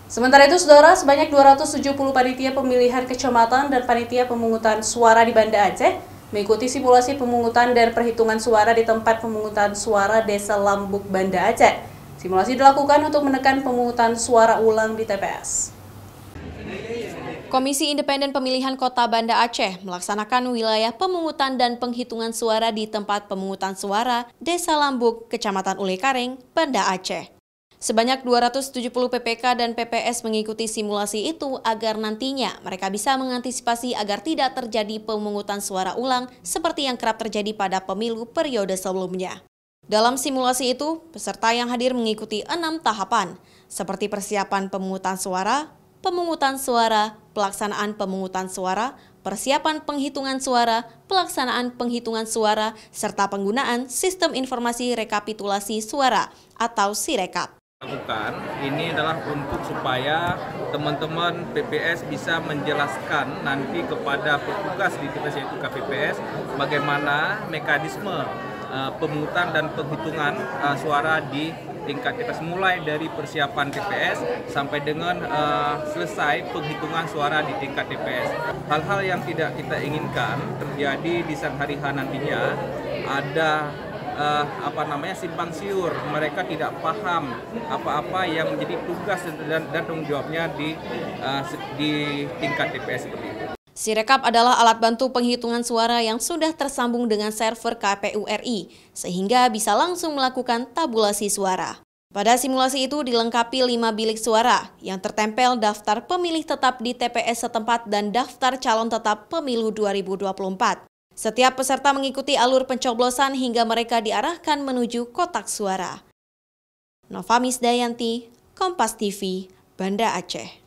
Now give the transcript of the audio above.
Sementara itu, Saudara, sebanyak 270 panitia pemilihan kecamatan dan panitia pemungutan suara di Banda Aceh mengikuti simulasi pemungutan dan perhitungan suara di tempat pemungutan suara Desa Lambuk, Banda Aceh. Simulasi dilakukan untuk menekan pemungutan suara ulang di TPS. Komisi Independen Pemilihan Kota Banda Aceh melaksanakan wilayah pemungutan dan penghitungan suara di tempat pemungutan suara Desa Lambuk, Kecamatan Ulekaring, Banda Aceh. Sebanyak 270 PPK dan PPS mengikuti simulasi itu agar nantinya mereka bisa mengantisipasi agar tidak terjadi pemungutan suara ulang seperti yang kerap terjadi pada pemilu periode sebelumnya. Dalam simulasi itu, peserta yang hadir mengikuti 6 tahapan, seperti persiapan pemungutan suara, pelaksanaan pemungutan suara, persiapan penghitungan suara, pelaksanaan penghitungan suara, serta penggunaan Sistem Informasi Rekapitulasi Suara atau Sirekap. Ini adalah untuk supaya teman-teman PPS bisa menjelaskan nanti kepada petugas di TPS yaitu KPPS bagaimana mekanisme pemungutan dan penghitungan suara di tingkat TPS, mulai dari persiapan TPS sampai dengan selesai penghitungan suara di tingkat TPS. Hal-hal yang tidak kita inginkan terjadi di saat hari H nantinya ada simpang siur, mereka tidak paham apa-apa yang menjadi tugas dan tanggung jawabnya di tingkat TPS seperti itu. Sirekap adalah alat bantu penghitungan suara yang sudah tersambung dengan server KPU RI, sehingga bisa langsung melakukan tabulasi suara. Pada simulasi itu dilengkapi 5 bilik suara yang tertempel daftar pemilih tetap di TPS setempat dan daftar calon tetap pemilu 2024. Setiap peserta mengikuti alur pencoblosan hingga mereka diarahkan menuju kotak suara. Nova Misdayanti, Kompas TV, Banda Aceh.